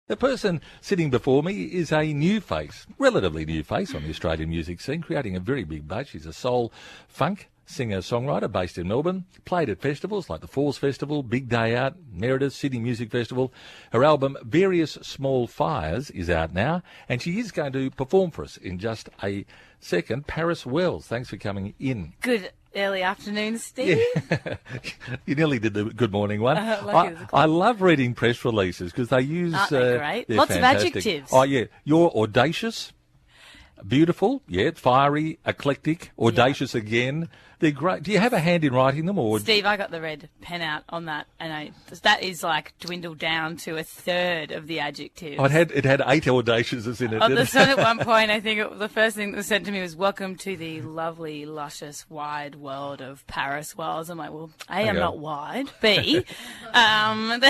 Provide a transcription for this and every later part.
The person sitting before me is a new face, relatively new face on the Australian music scene, creating a very big buzz. She's a soul funk singer-songwriter based in Melbourne, played at festivals like the Falls Festival, Big Day Out, Meredith, Sydney Music Festival. Her album, Various Small Fires, is out now, and she is going to perform for us in just a second. Paris Wells, thanks for coming in. Good early afternoon, Steve. Yeah. You nearly did the good morning one. Like I love reading press releases because they use... Aren't they great? They're Lots fantastic. of adjectives. Oh, yeah. You're audacious, beautiful, yeah, fiery, eclectic, audacious again. They're great. Do you have a hand in writing them? Or Steve, I got the red pen out on that, and that is like dwindled down to a third of the adjectives. Oh, it had 8 audaciouses in it, didn't The it? song at one point, I think the first thing that was sent to me was, "Welcome to the lovely, luscious, wide world of Paris Wells." I'm like, well, A, I'm not wide. B, I'm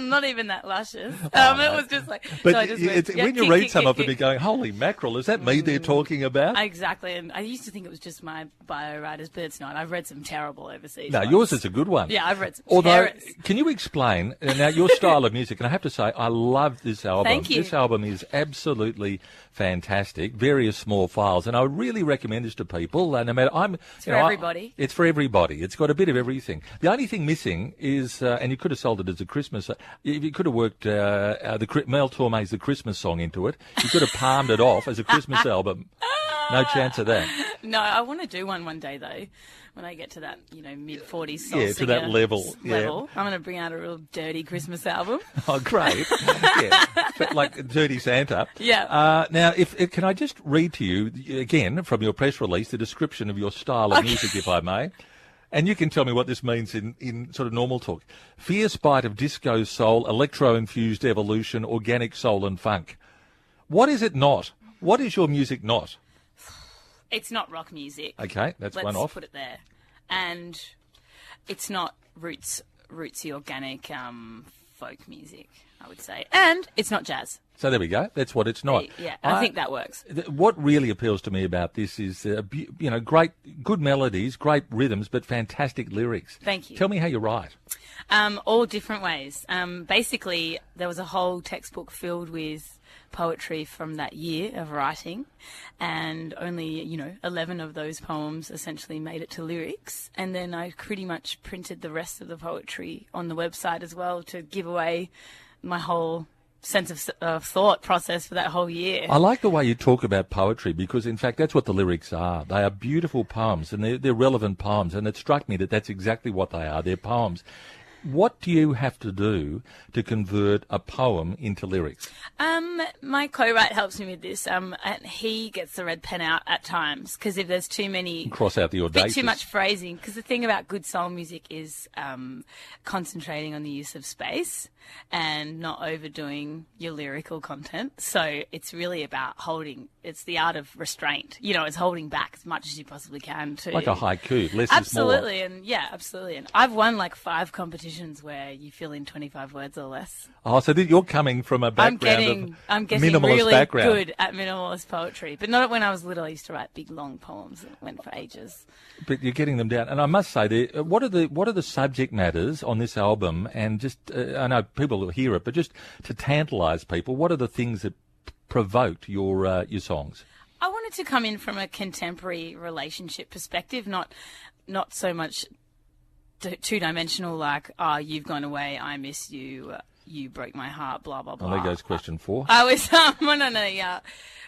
not even that luscious. It was just like... But so I just went, when you read some of them, you're going, holy mackerel, is that me they're talking about? Exactly, and I used to think it was just my bio writers, but it's not. I've read some terrible overseas No, ones. yours is a good one. Yeah, I've read some Although, terrors. can you explain, now, your style of music, and I have to say, I love this album. Thank you. This album is absolutely fantastic, various small files, and I would really recommend this to people. No matter, It's for everybody. It's for everybody. It's got a bit of everything. The only thing missing is, and you could have sold it as a Christmas, you could have worked Mel Torme's The Christmas Song into it. You could have palmed it off as a Christmas album. No chance of that. No, I want to do one day though. When I get to that, mid-40s soul Yeah, to that level. Yeah. I'm going to bring out a real dirty Christmas album. Oh, great. Yeah. Like Dirty Santa. Yeah. Now, can I just read to you, again, from your press release, the description of your style of music, if I may? And you can tell me what this means in sort of normal talk. Fierce bite of disco soul, electro-infused evolution, organic soul and funk. What is it not? What is your music not? It's not rock music. Okay, that's one off. Let's put it there. And it's not rootsy, organic folk music, I would say. And it's not jazz. So there we go. That's what it's not. Yeah, I think that works. What really appeals to me about this is, great, good melodies, great rhythms, but fantastic lyrics. Thank you. Tell me how you write. All different ways. Basically, there was a whole textbook filled with poetry from that year of writing, and only 11 of those poems essentially made it to lyrics, and then I pretty much printed the rest of the poetry on the website as well to give away my whole sense of thought process for that whole year. I like the way you talk about poetry because, in fact, that's what the lyrics are. They are beautiful poems, and they're relevant poems, and it struck me that that's exactly what they are. They're poems. What do you have to do to convert a poem into lyrics? My co-write helps me with this, and he gets the red pen out at times, because if there's too many... Cross out the audacious. Too much phrasing, because the thing about good soul music is concentrating on the use of space and not overdoing your lyrical content. So it's really about it's the art of restraint. It's holding back as much as you possibly can to... Like a haiku, less absolutely, is more. Absolutely. And I've won like 5 competitions where you fill in 25 words or less. Oh, so you're coming from a background I'm getting minimalist really background. good at minimalist poetry, but not when I was little. I used to write big, long poems that went for ages. But you're getting them down, and I must say, what are the subject matters on this album? And just, I know people will hear it, but just to tantalise people, what are the things that provoked your songs? I wanted to come in from a contemporary relationship perspective, not so much two-dimensional, like, oh, you've gone away, I miss you, you broke my heart, blah, blah, blah. Well, there goes question 4. I was on a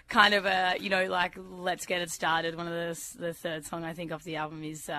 kind of a, like, let's get it started. One of the third song, I think, off the album is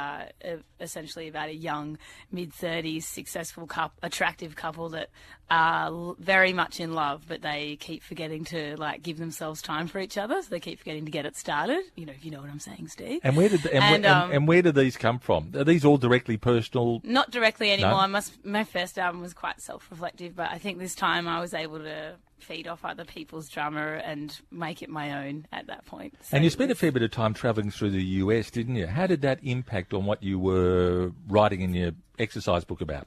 essentially about a young, mid-30s, successful, attractive couple that are very much in love, but they keep forgetting to, like, give themselves time for each other, so they keep forgetting to get it started, if you know what I'm saying, Steve. And where did these come from? Are these all directly personal? Not directly anymore. No? My first album was quite self-reflective, but I think this time I was able to feed off other people's drama and make it my own at that point. So and you spent a fair bit of time travelling through the US, didn't you? How did that impact on what you were writing in your exercise book about?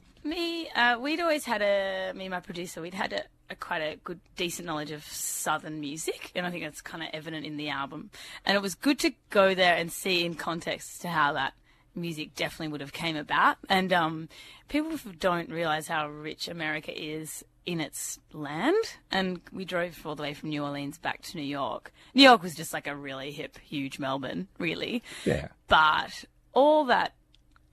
We'd always had me and my producer, we'd had quite a good, decent knowledge of Southern music, and I think that's kind of evident in the album. And it was good to go there and see in context as to how that music definitely would have came about. And people don't realise how rich America is in its land, and we drove all the way from New Orleans back to New York. New York was just like a really hip, huge Melbourne, really. Yeah. But all that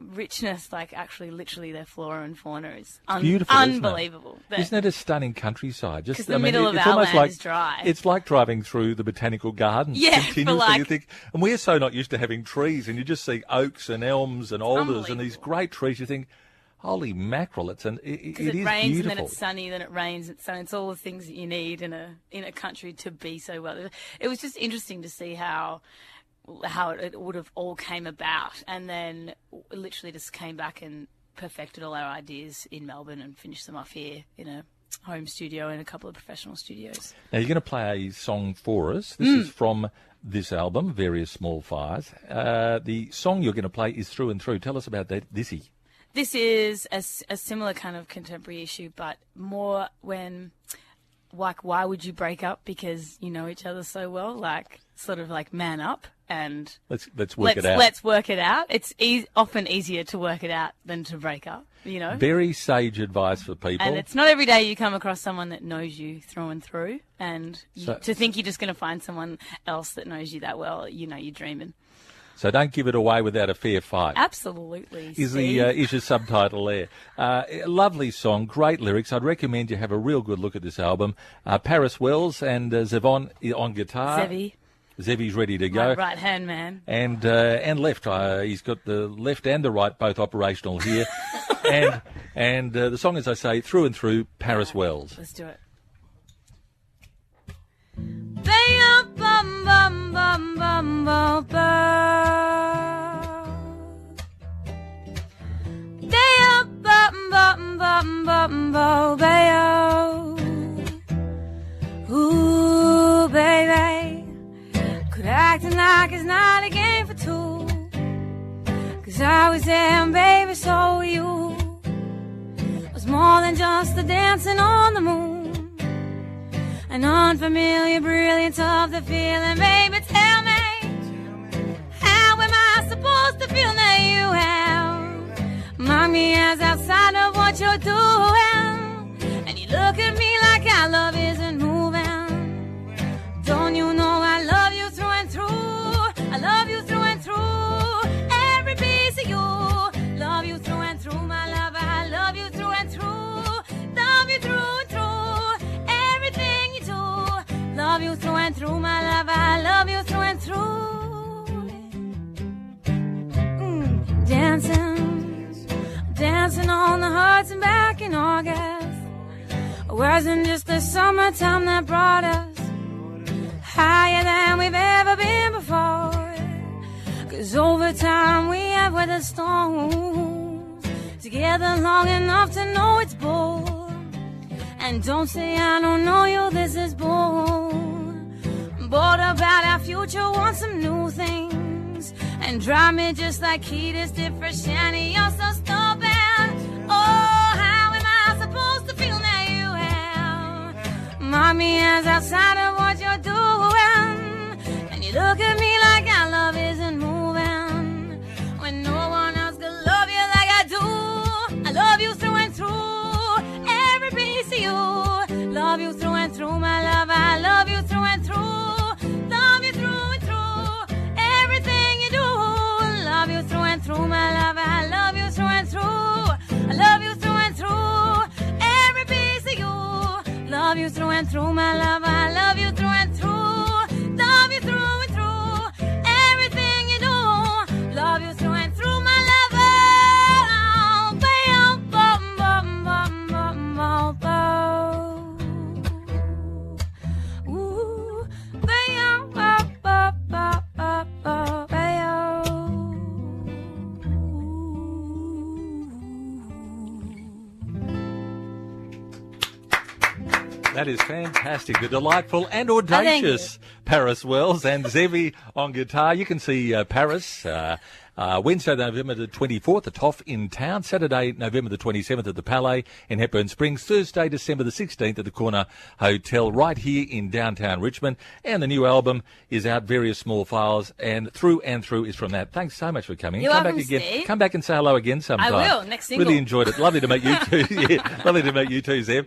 richness, like actually literally their flora and fauna is beautiful, unbelievable. Isn't it a stunning countryside? Because the middle of our land is dry. It's like driving through the botanical gardens continuously. You think, and we're so not used to having trees, and you just see oaks and elms and alders and these great trees. You think, holy mackerel! It is rains beautiful. And then it's sunny, then it rains. It's sunny. It's all the things that you need in a country to be so well. It was just interesting to see how it would have all came about, and then literally just came back and perfected all our ideas in Melbourne and finished them off here in a home studio and a couple of professional studios. Now you're going to play a song for us. This is from this album, Various Small Fires. The song you're going to play is Through and Through. Tell us about that, Dizzy. This is a similar kind of contemporary issue, but more when, like, why would you break up because you know each other so well? Like, sort of like man up and let's work it out. Let's work it out. It's often easier to work it out than to break up, you know? Very sage advice for people. And it's not every day you come across someone that knows you through and through, and to think you're just going to find someone else that knows you that well, you know, you're dreaming. So don't give it away without a fair fight. Absolutely. Is your subtitle there. Lovely song, great lyrics. I'd recommend you have a real good look at this album. Paris Wells and Zevon on guitar. Zevy's ready to go. My right-hand man. And left. He's got the left and the right both operational here. and the song, as I say, Through and Through, Paris Wells. Let's do it. Ooh, baby, quit acting like it's not a game for two. 'Cause I was there, and baby, so were you. It was more than just the dancing on the moon, an unfamiliar brilliance of the feeling. Baby, tell me, how am I supposed to feel that you have? Mark me as outside of what you're doing, and you look at me like our love isn't moving. Don't you know I love you through and through? I love you through and through. Every piece of you. Love you through and through, my love. I love you through and through. Love you through and through. Everything you do. Love you through and through, my love. I love you through and through. Dancing on the Hudson back in August. It wasn't just the summertime that brought us higher than we've ever been before. 'Cause over time we have weathered storms together long enough to know it's bold. And don't say I don't know you, this is bold. Bored about our future, want some new things, and drive me just like Ketis did for Shani. You're so stupid. Oh, how am I supposed to feel that you have? Mommy is outside of what you're doing, and you look at me like our love isn't moving, when no one else could love you like I do. I love you through and through, every piece of you. Love you through and through, my love. I love you through and through. Love you through and through, everything you do. Love you through and through, my love. I love you through and through. I love you through and through, every piece of you. Love you through and through, my love. I love you through and through. Love you through and through, everything you do. Love you through and through, my love. That is fantastic. The delightful and audacious Paris Wells and Zevy on guitar. You can see Paris Wednesday, November the 24th at Toff in town. Saturday, November the 27th at the Palais in Hepburn Springs. Thursday, December the 16th at the Corner Hotel right here in downtown Richmond. And the new album is out, Various Small Files, and Through is from that. Thanks so much for coming. You're welcome, back again. Steve. Come back and say hello again sometime. I will, next single. Really enjoyed it. Lovely to meet you too. Yeah, lovely to meet you too, Zev.